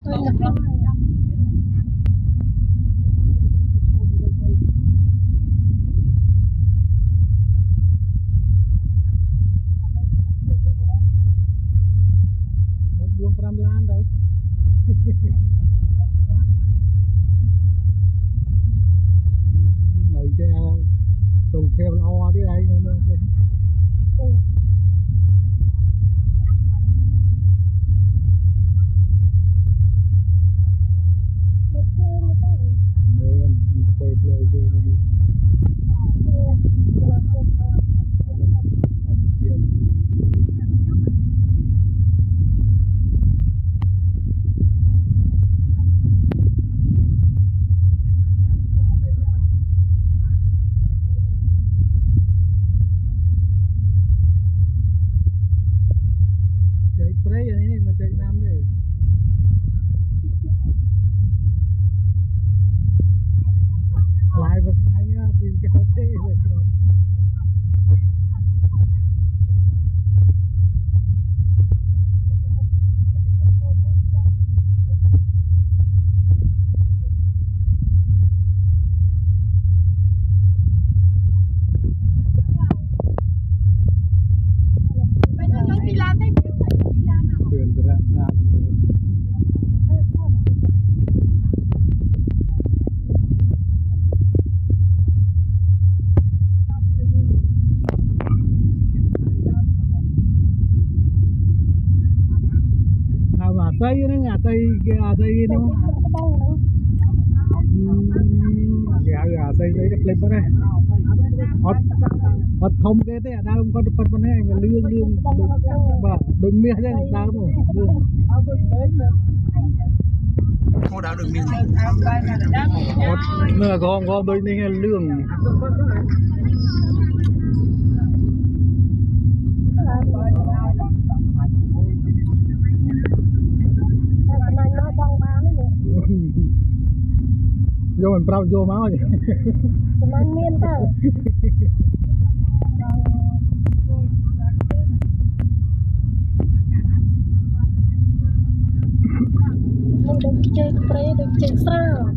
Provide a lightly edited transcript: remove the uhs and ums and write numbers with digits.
buông pram lan đâu nơi che tùng theo lo tới đây nên chạy spray này mà chạy nam này lại vào ngay tìm cái hot tê rồi quyền ra ra nào mà xây nó ngà xây nó gà xây đấy đẹp lên đó này Phật thông cái thế ở đâu con Phật bên này mà lương và đôi mía thế sao đúng không lương Cô đào đường miền nữa con đôi này lương vô mình prao vô máu vậy mình miên ta mình được chơi spray được chơi sao